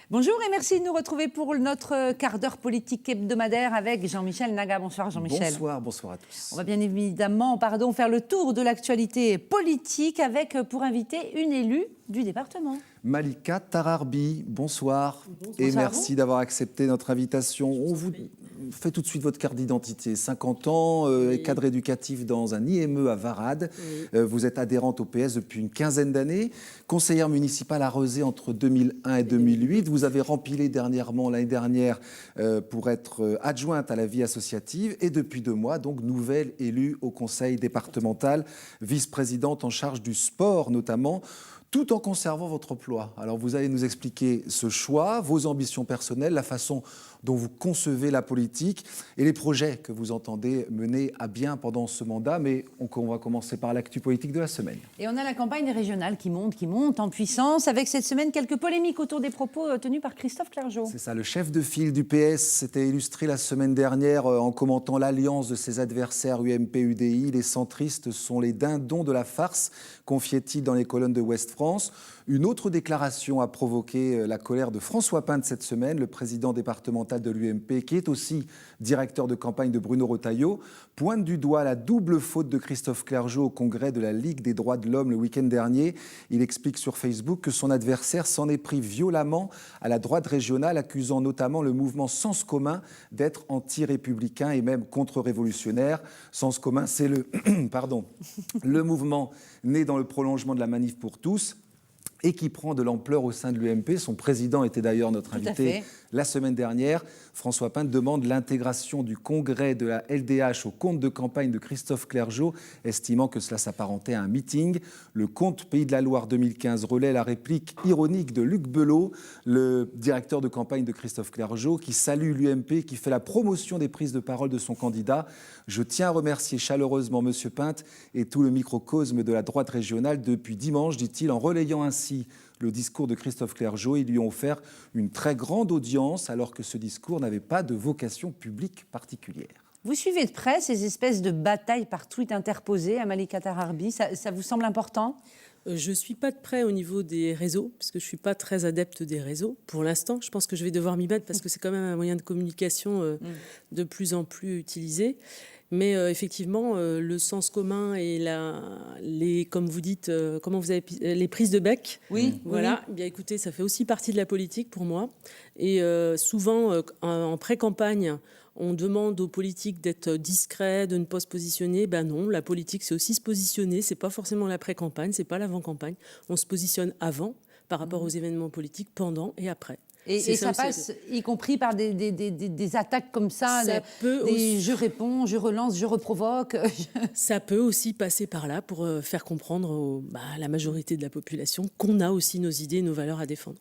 Bonjour et merci de nous retrouver pour notre quart d'heure politique hebdomadaire avec Jean-Michel Naga. Bonsoir Jean-Michel. Bonsoir à tous. On va bien évidemment faire le tour de l'actualité politique avec pour invité une élue du département. Malika Tararbi, bonsoir. Bonsoir et à merci vous. d'avoir accepté notre invitation. On vous fait tout de suite votre carte d'identité. 50 ans, cadre éducatif dans un IME à Varade. Vous êtes adhérente au PS depuis une quinzaine d'années. Conseillère municipale à Rezé entre 2001 et 2008. Vous avez rempilé l'année dernière pour être adjointe à la vie associative. Et depuis 2 mois, donc nouvelle élue au conseil départemental, vice-présidente en charge du sport notamment, tout en conservant votre emploi. Alors vous allez nous expliquer ce choix, vos ambitions personnelles, la façon dont vous concevez la politique et les projets que vous entendez mener à bien pendant ce mandat. Mais on va commencer par l'actu politique de la semaine. Et on a la campagne régionale qui monte en puissance avec cette semaine quelques polémiques autour des propos tenus par Christophe Clergeau. C'est ça, le chef de file du PS s'était illustré la semaine dernière en commentant l'alliance de ses adversaires UMP-UDI. Les centristes sont les dindons de la farce, confiait-il dans les colonnes de Ouest France. Une autre déclaration a provoqué la colère de François Pinte cette semaine, le président départemental de l'UMP, qui est aussi directeur de campagne de Bruno Retailleau, pointe du doigt la double faute de Christophe Clergeau au congrès de la Ligue des droits de l'homme le week-end dernier. Il explique sur Facebook que son adversaire s'en est pris violemment à la droite régionale, accusant notamment le mouvement Sens commun d'être anti-républicain et même contre-révolutionnaire. Sens commun, c'est le mouvement né dans le prolongement de la Manif pour tous et qui prend de l'ampleur au sein de l'UMP. Son président était d'ailleurs notre invité la semaine dernière. François Pinte demande l'intégration du congrès de la LDH au compte de campagne de Christophe Clergeau, estimant que cela s'apparentait à un meeting. Le compte Pays de la Loire 2015 relaie la réplique ironique de Luc Belot, le directeur de campagne de Christophe Clergeau, qui salue l'UMP, qui fait la promotion des prises de parole de son candidat. Je tiens à remercier chaleureusement M. Pinte et tout le microcosme de la droite régionale depuis dimanche, dit-il, en relayant ainsi le discours de Christophe Clergeau. Ils lui ont offert une très grande audience alors que ce discours n'avait pas de vocation publique particulière. Vous suivez de près ces espèces de batailles par tweet interposées à Malika Tararbi, ça vous semble important ? Je ne suis pas de près au niveau des réseaux, parce que je ne suis pas très adepte des réseaux. Pour l'instant, je pense que je vais devoir m'y mettre parce que c'est quand même un moyen de communication de plus en plus utilisé. Mais effectivement, le sens commun et comme vous dites, les prises de bec. Oui. Voilà. Oui. Bien, écoutez, ça fait aussi partie de la politique pour moi. Et souvent, en pré-campagne, on demande aux politiques d'être discrets, de ne pas se positionner. Ben non, la politique, c'est aussi se positionner. C'est pas forcément la pré-campagne, c'est pas l'avant-campagne. On se positionne avant, par rapport aux événements politiques, pendant et après. Et ça passe, y compris par des attaques comme ça, je réponds, je relance, je reprovoque. Ça peut aussi passer par là pour faire comprendre à la majorité de la population qu'on a aussi nos idées, nos valeurs à défendre.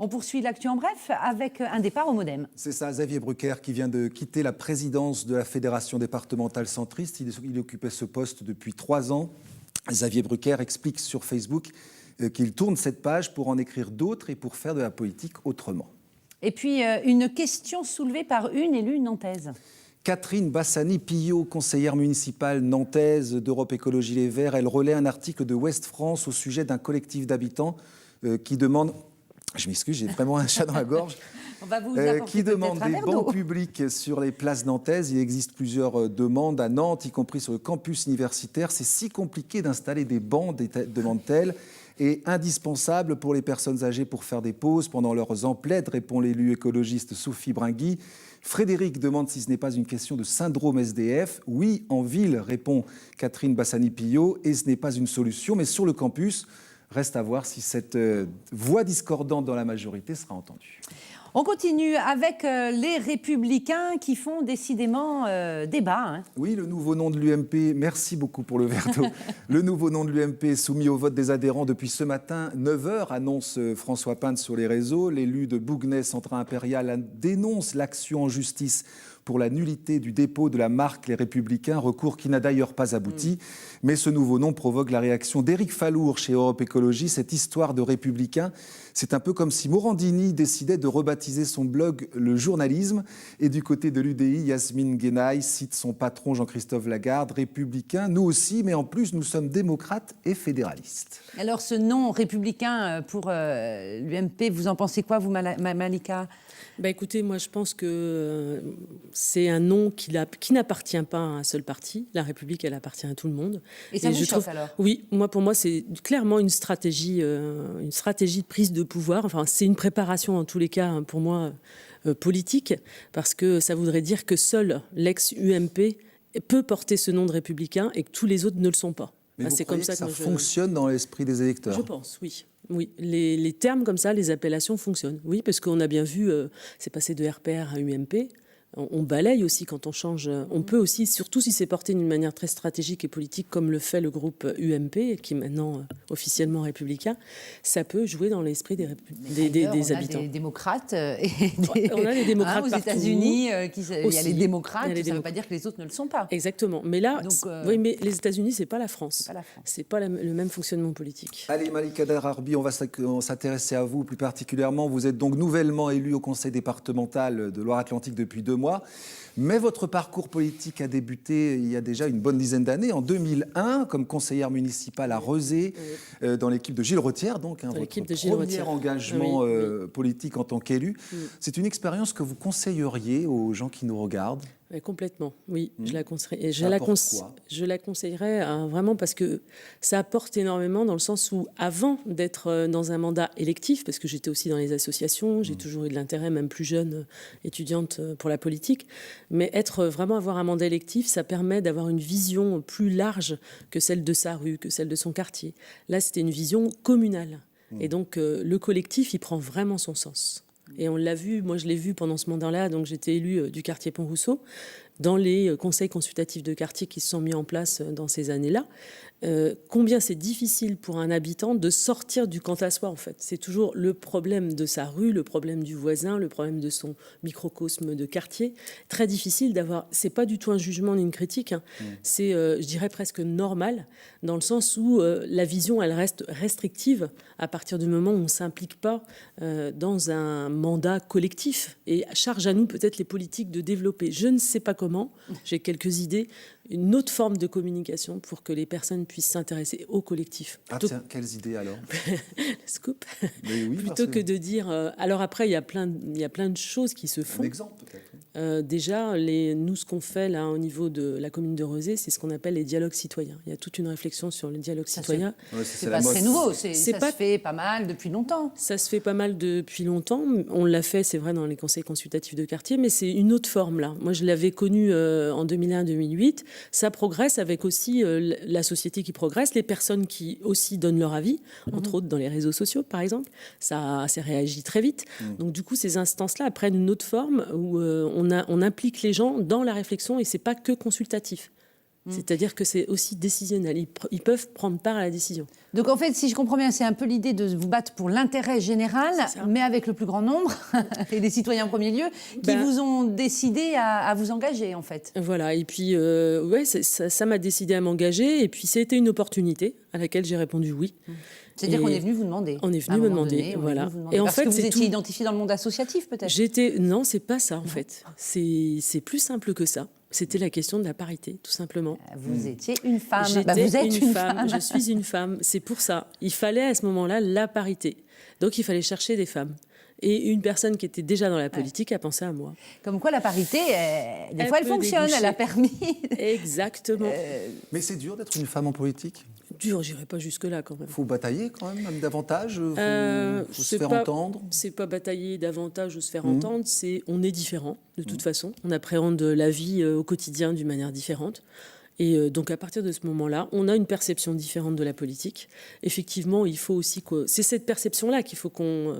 On poursuit l'actu en bref avec un départ au MoDem. C'est ça, Xavier Brucker qui vient de quitter la présidence de la Fédération départementale centriste. Il occupait ce poste depuis 3 ans. Xavier Brucker explique sur Facebook qu'il tourne cette page pour en écrire d'autres et pour faire de la politique autrement. Et puis, une question soulevée par une élue nantaise. Catherine Bassani-Pillot, conseillère municipale nantaise d'Europe Écologie Les Verts, elle relaie un article de Ouest France au sujet d'un collectif d'habitants qui demande... Je m'excuse, j'ai vraiment un chat dans la gorge. On va vous qui demande des bancs publics sur les places nantaises. Il existe plusieurs demandes à Nantes, y compris sur le campus universitaire. C'est si compliqué d'installer des bancs, demande-t-elle, et indispensable pour les personnes âgées pour faire des pauses pendant leurs emplettes, répond l'élu écologiste Sophie Bringui. Frédéric demande si ce n'est pas une question de syndrome SDF. Oui, en ville, répond Catherine Bassani-Pillot, et ce n'est pas une solution, mais sur le campus, reste à voir si cette voix discordante dans la majorité sera entendue. On continue avec les Républicains qui font décidément débat. Hein. Oui, le nouveau nom de l'UMP, merci beaucoup pour le verre d'eau. Le nouveau nom de l'UMP est soumis au vote des adhérents depuis ce matin, 9h, annonce François Pinte sur les réseaux. L'élu de Bouguenais, Centre Impérial, dénonce l'action en justice pour la nullité du dépôt de la marque Les Républicains, recours qui n'a d'ailleurs pas abouti. Mais ce nouveau nom provoque la réaction d'Éric Fallour chez Europe Écologie. Cette histoire de Républicains, c'est un peu comme si Morandini décidait de rebaptiser son blog Le Journalisme. Et du côté de l'UDI, Yasmine Guenaï cite son patron Jean-Christophe Lagarde, Républicains, nous aussi, mais en plus nous sommes démocrates et fédéralistes. Alors ce nom républicain pour l'UMP, vous en pensez quoi, vous, Malika ? Écoutez, moi je pense que c'est un nom qui n'appartient pas à un seul parti. La République, elle appartient à tout le monde. Et ça vous chauffe alors ? Oui, pour moi c'est clairement une stratégie de prise de pouvoir. Enfin, c'est une préparation en tous les cas pour moi politique, parce que ça voudrait dire que seul l'ex-UMP peut porter ce nom de républicain et que tous les autres ne le sont pas. Mais vous croyez que ça fonctionne dans l'esprit des électeurs ? Je pense, oui. Oui, les termes comme ça, les appellations fonctionnent. Oui, parce qu'on a bien vu, c'est passé de RPR à UMP. On balaye aussi quand on change. On peut aussi, surtout si c'est porté d'une manière très stratégique et politique, comme le fait le groupe UMP, qui est maintenant officiellement républicain, ça peut jouer dans l'esprit des habitants. On a des démocrates. On a des démocrates aux États-Unis, il y a les démocrates, ça ne veut pas dire que les autres ne le sont pas. Exactement. Mais là, oui, mais les États-Unis, c'est pas la France. C'est pas le même fonctionnement politique. Allez, Malika Dararbi, on va s'intéresser à vous plus particulièrement. Vous êtes donc nouvellement élue au conseil départemental de Loire-Atlantique depuis 2 mois. Mais votre parcours politique a débuté il y a déjà une bonne dizaine d'années, en 2001, comme conseillère municipale à Rezé, dans l'équipe de Gilles Retière, donc votre premier engagement politique en tant qu'élu. C'est une expérience que vous conseilleriez aux gens qui nous regardent ? Complètement, oui, je la conseillerais vraiment parce que ça apporte énormément dans le sens où, avant d'être dans un mandat électif, parce que j'étais aussi dans les associations, j'ai toujours eu de l'intérêt, même plus jeune, étudiante, pour la politique, mais avoir un mandat électif, ça permet d'avoir une vision plus large que celle de sa rue, que celle de son quartier. Là, c'était une vision communale. Et donc, le collectif, il prend vraiment son sens. Et on l'a vu, moi je l'ai vu pendant ce mandat-là, donc j'étais élue du quartier Pont-Rousseau, dans les conseils consultatifs de quartier qui se sont mis en place dans ces années-là. Combien c'est difficile pour un habitant de sortir du quant à soi, en fait. C'est toujours le problème de sa rue, le problème du voisin, le problème de son microcosme de quartier. Très difficile d'avoir... C'est pas du tout un jugement ni une critique. C'est, je dirais, presque normal, dans le sens où la vision, elle reste restrictive à partir du moment où on ne s'implique pas dans un mandat collectif. Et charge à nous, peut-être, les politiques de développer, je ne sais pas comment, j'ai quelques idées, une autre forme de communication pour que les personnes puissent s'intéresser au collectif. Tiens, quelles idées alors ? Scoop. Mais oui, plutôt que de dire... alors après, il y a plein de choses qui se font. Un exemple peut-être. Déjà, nous, ce qu'on fait là au niveau de la commune de Rezé, c'est ce qu'on appelle les dialogues citoyens. Il y a toute une réflexion sur le dialogue citoyen. C'est pas très nouveau, ça se fait pas mal depuis longtemps. Ça se fait pas mal depuis longtemps. On l'a fait, c'est vrai, dans les conseils consultatifs de quartier, mais c'est une autre forme là. Moi, je l'avais connu en 2001-2008. Ça progresse avec aussi la société qui progresse, les personnes qui aussi donnent leur avis, entre autres dans les réseaux sociaux, par exemple. Ça réagit très vite. Donc du coup, ces instances-là prennent une autre forme où on implique les gens dans la réflexion et c'est pas que consultatif. C'est-à-dire que c'est aussi décisionnel. Ils peuvent prendre part à la décision. Donc en fait, si je comprends bien, c'est un peu l'idée de vous battre pour l'intérêt général, mais avec le plus grand nombre, et les citoyens en premier lieu, qui vous ont décidé à vous engager, en fait. Voilà, et puis ça m'a décidé à m'engager, et puis c'était une opportunité à laquelle j'ai répondu oui. C'est-à-dire qu'on est venu vous demander. On est venu me demander, voilà. Et en fait, vous étiez identifié dans le monde associatif, peut-être ? Non, c'est pas ça, en fait. C'est plus simple que ça. C'était la question de la parité, tout simplement. Vous étiez une femme. Vous êtes une femme. Je suis une femme. C'est pour ça. Il fallait à ce moment-là la parité. Donc il fallait chercher des femmes. Et une personne qui était déjà dans la politique a pensé à moi. Comme quoi la parité, des fois elle fonctionne, elle a permis. Exactement. Mais c'est dur d'être une femme en politique ? Dur, j'irai pas jusque-là quand même. Il faut batailler quand même davantage, faut se faire entendre. C'est pas batailler davantage ou se faire entendre, on est différent de toute façon. On appréhende la vie au quotidien d'une manière différente. Et donc à partir de ce moment-là, on a une perception différente de la politique. Effectivement, il faut aussi c'est cette perception-là qu'il faut qu'on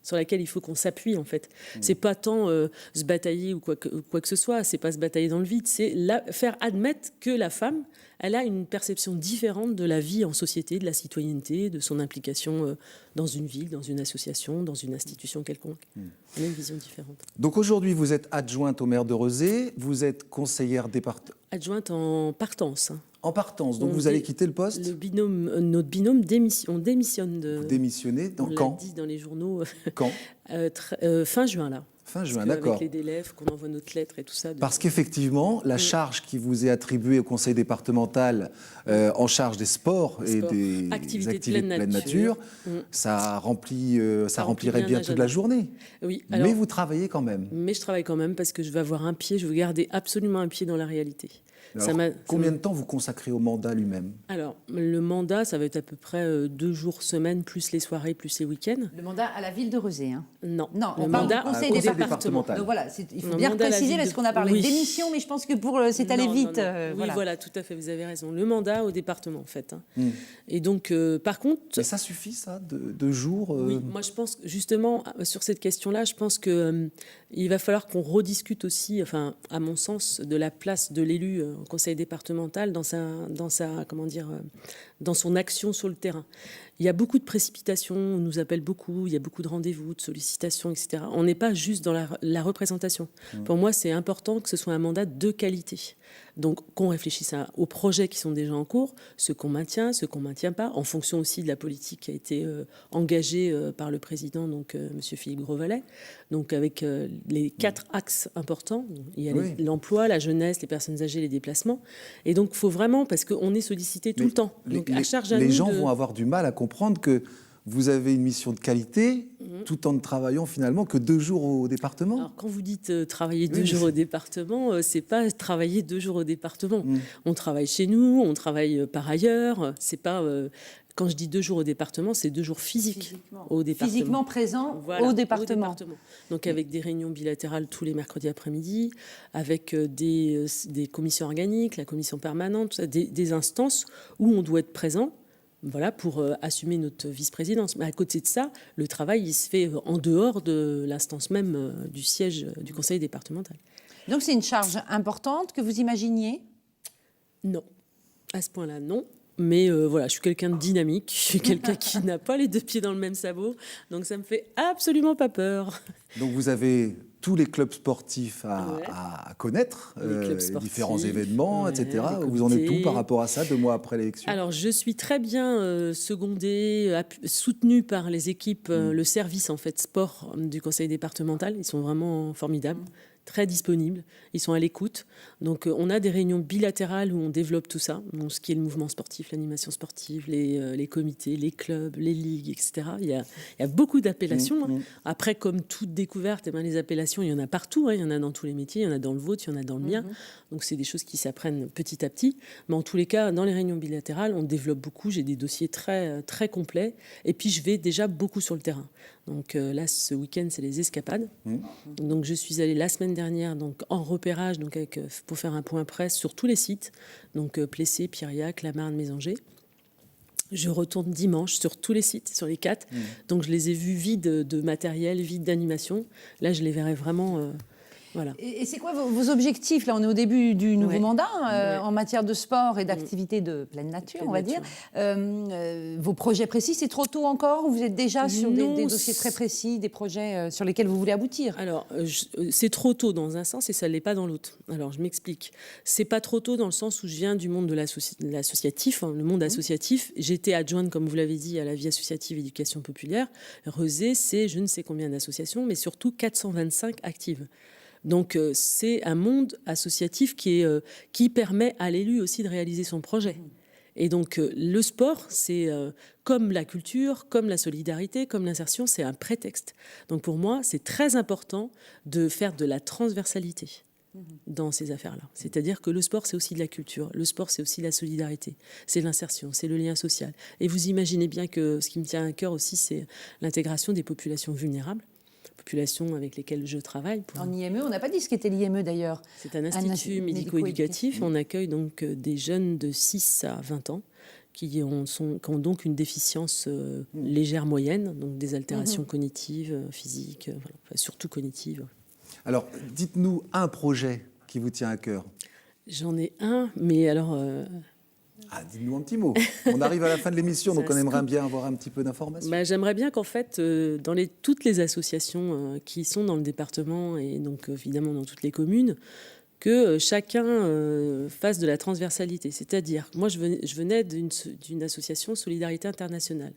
sur laquelle il faut qu'on s'appuie en fait. C'est pas tant se batailler ou quoi que ce soit, c'est pas se batailler dans le vide, c'est faire admettre que la femme, elle a une perception différente de la vie en société, de la citoyenneté, de son implication dans une ville, dans une association, dans une institution quelconque. On a une vision différente. Donc aujourd'hui, vous êtes adjointe au maire de Rezé, vous êtes conseillère départementale. Adjointe en partance. En partance, donc vous allez quitter le poste. Notre binôme on démissionne Vous démissionnez on quand l'a dit dans les journaux. Quand Fin juin, là. Fin juin, Parce d'accord. avec les délais, qu'on envoie notre lettre et tout ça. Parce qu'effectivement, la charge qui vous est attribuée au conseil départemental en charge des sports et des activités activités de de pleine pleine nature, nature. ça remplirait bien bien un toute la agenda. journée. Oui, Mais vous travaillez quand même. Mais je travaille quand même parce que je veux avoir je veux garder absolument un pied dans la réalité. Alors, combien de temps vous consacrez au mandat lui-même? Alors, le mandat, ça va être à peu près 2 jours semaine, plus les soirées, plus les week-ends. Le mandat à la ville de Rezé. Hein. Non, Non, le on parle mandat du conseil au départemental. Donc voilà, il faut Le bien mandat à la préciser ville parce de- qu'on a parlé Oui. d'émission, mais je pense que c'est allé Non, vite. non, non. Oui, voilà. voilà, tout à fait, vous avez raison. Le mandat au département, en fait. Hein. Mm. Et donc, par contre... Mais ça suffit, ça, de jours Oui, moi je pense que, justement sur cette question-là, je pense que il va falloir qu'on rediscute aussi, enfin à mon sens, de la place de l'élu au conseil départemental dans son action sur le terrain. Il y a beaucoup de précipitations, on nous appelle beaucoup, il y a beaucoup de rendez-vous, de sollicitations, etc. On n'est pas juste dans la représentation. Pour moi, c'est important que ce soit un mandat de qualité. Donc, qu'on réfléchisse aux projets qui sont déjà en cours, ceux qu'on maintient, ceux qu'on ne maintient pas, en fonction aussi de la politique qui a été engagée par le président, donc Monsieur Philippe Grosvalet. Donc, avec les 4 axes importants, il y a l'emploi, la jeunesse, les personnes âgées, les déplacements. Et donc, il faut vraiment, parce qu'on est sollicité tout le temps. Donc, à charge à les nous gens vont avoir du mal à comprendre que vous avez une mission de qualité tout en ne travaillant finalement que 2 jours au département. Alors, quand vous dites travailler 2 jours au département, c'est pas travailler 2 jours au département. On travaille chez nous, on travaille par ailleurs. C'est pas quand je dis 2 jours au département, c'est 2 jours physiques au département. Physiquement présent Voilà, au département. Donc avec des réunions bilatérales tous les mercredis après-midi, avec des commissions organiques, la commission permanente, tout ça, des instances où on doit être présent. Voilà, pour assumer notre vice-présidence. Mais à côté de ça, le travail, il se fait en dehors de l'instance même du siège du conseil départemental. Donc c'est une charge importante que vous imaginiez? Non. À ce point-là, non. Mais voilà, je suis quelqu'un de dynamique, je suis quelqu'un qui n'a pas les 2 pieds dans le même sabot, donc ça me fait absolument pas peur. Donc vous avez tous les clubs sportifs à connaître, les différents événements, etc. Vous en êtes où par rapport à ça, 2 mois après l'élection? Alors, je suis très bien secondée, soutenue par les équipes, le service en fait sport du conseil départemental. Ils sont vraiment formidables. Très disponibles, ils sont à l'écoute. Donc on a des réunions bilatérales où on développe tout ça, donc, ce qui est le mouvement sportif, l'animation sportive, les comités, les clubs, les ligues, etc. Il y a beaucoup d'appellations. Hein. Après, comme toute découverte, les appellations, il y en a partout. Hein. Il y en a dans tous les métiers, il y en a dans le vôtre, il y en a dans le mien. Donc c'est des choses qui s'apprennent petit à petit. Mais en tous les cas, dans les réunions bilatérales, on développe beaucoup. J'ai des dossiers très, très complets. Et puis je vais déjà beaucoup sur le terrain. Donc là, ce week-end, c'est les escapades. Donc je suis allée la semaine dernière donc, en repérage donc pour faire un point presse sur tous les sites. Donc Plessé, Piriac, La Marne, Mésanger. Je retourne dimanche sur tous les sites, sur les 4. Donc je les ai vus vides de matériel, vides d'animation. Là, je les verrai vraiment... Voilà. Et c'est quoi vos objectifs? Là, on est au début du nouveau mandat en matière de sport et d'activités de pleine nature, on va dire. Vos projets précis, c'est trop tôt encore ou vous êtes déjà sur des dossiers très précis, des projets sur lesquels vous voulez aboutir? Alors, c'est trop tôt dans un sens et ça ne l'est pas dans l'autre. Alors, je m'explique. C'est pas trop tôt dans le sens où je viens du monde de l'associatif, le monde associatif. J'étais adjointe, comme vous l'avez dit, à la vie associative éducation populaire. Rezé, c'est je ne sais combien d'associations, mais surtout 425 actives. Donc, c'est un monde associatif qui permet à l'élu aussi de réaliser son projet. Et donc, le sport, c'est comme la culture, comme la solidarité, comme l'insertion, c'est un prétexte. Donc, pour moi, c'est très important de faire de la transversalité dans ces affaires-là. C'est-à-dire que le sport, c'est aussi de la culture. Le sport, c'est aussi de la solidarité. C'est l'insertion, c'est le lien social. Et vous imaginez bien que ce qui me tient à cœur aussi, c'est l'intégration des populations vulnérables. Populations avec lesquelles je travaille. En IME, on n'a pas dit ce qu'était l'IME d'ailleurs. C'est un institut médico-éducatif. On accueille donc des jeunes de 6 à 20 ans qui ont donc une déficience légère moyenne, donc des altérations cognitives, physiques, voilà, enfin, surtout cognitives. Alors, dites-nous un projet qui vous tient à cœur. J'en ai un, mais alors... dites-nous un petit mot. On arrive à la fin de l'émission, donc on aimerait bien avoir un petit peu d'informations. J'aimerais bien qu'en fait, dans toutes les associations qui sont dans le département et donc évidemment dans toutes les communes, que chacun fasse de la transversalité. C'est-à-dire, moi je venais d'une association Solidarité Internationale,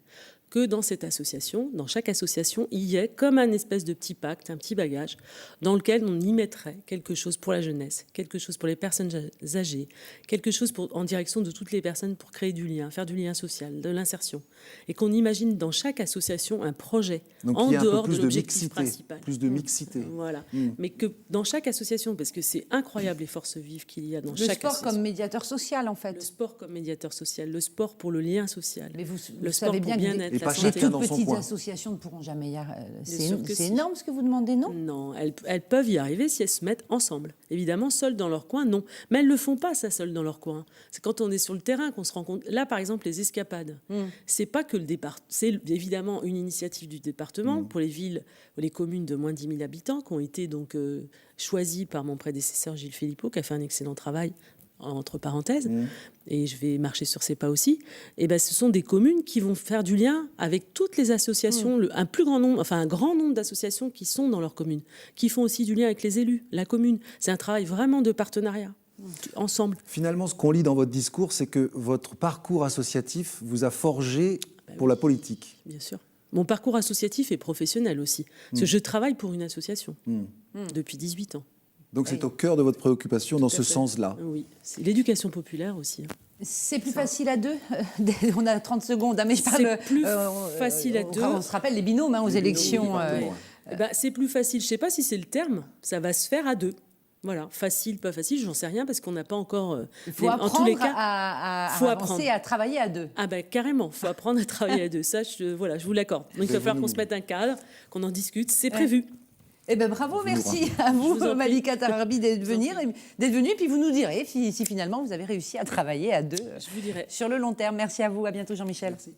que dans cette association, dans chaque association, il y ait comme un espèce de petit pacte, un petit bagage, dans lequel on y mettrait quelque chose pour la jeunesse, quelque chose pour les personnes âgées, quelque chose en direction de toutes les personnes pour créer du lien, faire du lien social, de l'insertion. Et qu'on imagine dans chaque association un projet donc, en dehors de l'objectif principal. Plus de mixité. Voilà. Mais que dans chaque association, parce que c'est incroyable les forces vives qu'il y a dans chaque association. Le sport comme médiateur social, en fait. Le sport comme médiateur social, le sport pour le lien social. Mais vous le savez sport bien pour bien-être. Et pas les chacun toutes dans son petites coin. associations ne pourront jamais y arriver. sûr que C'est si. énorme ce que vous demandez, non? Non, elles peuvent y arriver si elles se mettent ensemble. Évidemment, seules dans leur coin, non. Mais elles ne le font pas, ça, seules dans leur coin. C'est quand on est sur le terrain qu'on se rend compte. Là, par exemple, les escapades. C'est pas que le départ. C'est évidemment une initiative du département pour les villes, les communes de moins de 10 000 habitants qui ont été donc choisies par mon prédécesseur Gilles Philippot, qui a fait un excellent travail, entre parenthèses, et je vais marcher sur ses pas aussi. Et ce sont des communes qui vont faire du lien avec toutes les associations, un grand nombre d'associations qui sont dans leur commune, qui font aussi du lien avec les élus, la commune. C'est un travail vraiment de partenariat, ensemble. Finalement, ce qu'on lit dans votre discours, c'est que votre parcours associatif vous a forgé pour la politique. Bien sûr. Mon parcours associatif est professionnel aussi, parce que je travaille pour une association depuis 18 ans. Donc c'est au cœur de votre préoccupation dans ce sens-là. Oui, c'est l'éducation populaire aussi. C'est plus facile à deux. On a 30 secondes, mais je parle. C'est plus facile à deux. On se rappelle les binômes aux élections. C'est plus facile. Je ne sais pas si c'est le terme. Ça va se faire à deux. Voilà, facile, pas facile, j'en sais rien parce qu'on n'a pas encore. Il faut apprendre en tous les cas, à avancer, à travailler à deux. Ah carrément, il faut apprendre à travailler à deux. Ça, je vous l'accorde. Donc il va falloir qu'on se mette un cadre, qu'on en discute. C'est prévu. Eh ben bravo, merci à vous, Malika Tararbi, d'être venue. Et puis vous nous direz si finalement vous avez réussi à travailler à deux je vous dirai. Sur le long terme. Merci à vous, à bientôt Jean-Michel. Merci.